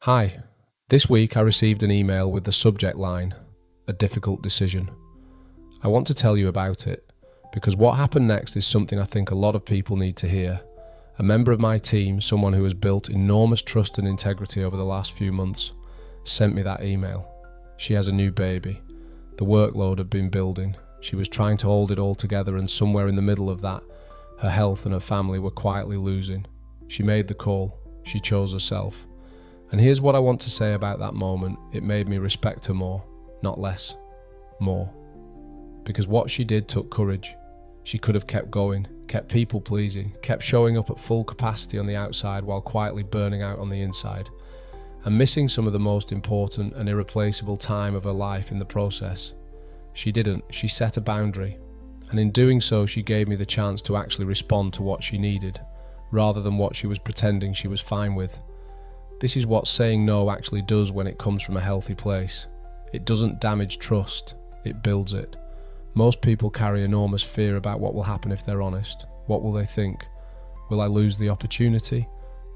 Hi, this week I received an email with the subject line, "A difficult decision." I want to tell you about it because what happened next is something I think a lot of people need to hear. A member of my team, someone who has built enormous trust and integrity over the last few months, sent me that email. She has a new baby. The workload had been building. She was trying to hold it all together, and somewhere in the middle of that, her health and her family were quietly losing. She made the call. She chose herself. And here's what I want to say about that moment. It made me respect her more, not less, more. Because what she did took courage. She could have kept going, kept people pleasing, kept showing up at full capacity on the outside while quietly burning out on the inside, and missing some of the most important and irreplaceable time of her life in the process. She didn't. She set a boundary. And in doing so, she gave me the chance to actually respond to what she needed, rather than what she was pretending she was fine with. This is what saying no actually does when it comes from a healthy place. It doesn't damage trust, it builds it. Most people carry enormous fear about what will happen if they're honest. What will they think? Will I lose the opportunity?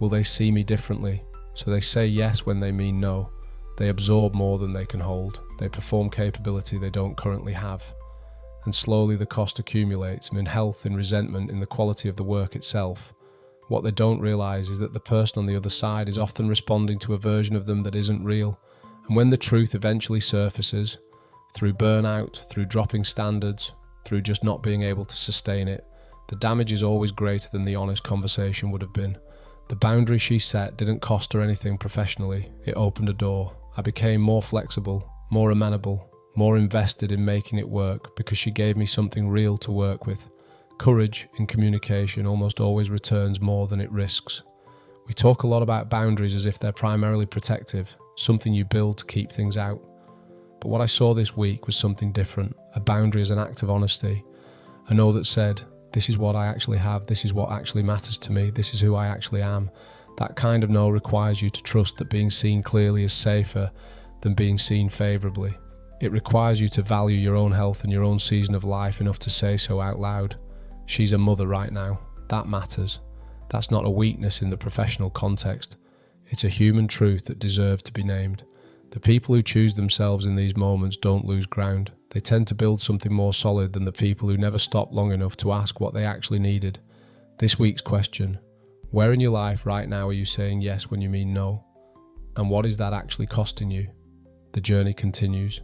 Will they see me differently? So they say yes when they mean no. They absorb more than they can hold. They perform capability they don't currently have. And slowly the cost accumulates in health, in resentment, in the quality of the work itself. What they don't realise is that the person on the other side is often responding to a version of them that isn't real. And when the truth eventually surfaces, through burnout, through dropping standards, through just not being able to sustain it, the damage is always greater than the honest conversation would have been. The boundary she set didn't cost her anything professionally. It opened a door. I became more flexible, more amenable, more invested in making it work because she gave me something real to work with. Courage in communication almost always returns more than it risks. We talk a lot about boundaries as if they're primarily protective, something you build to keep things out. But what I saw this week was something different. A boundary as an act of honesty. A no that said, this is what I actually have, this is what actually matters to me, this is who I actually am. That kind of no requires you to trust that being seen clearly is safer than being seen favourably. It requires you to value your own health and your own season of life enough to say so out loud. She's a mother right now. That matters. That's not a weakness in the professional context. It's a human truth that deserves to be named. The people who choose themselves in these moments don't lose ground. They tend to build something more solid than the people who never stop long enough to ask what they actually needed. This week's question: where in your life right now are you saying yes when you mean no? And what is that actually costing you? The journey continues.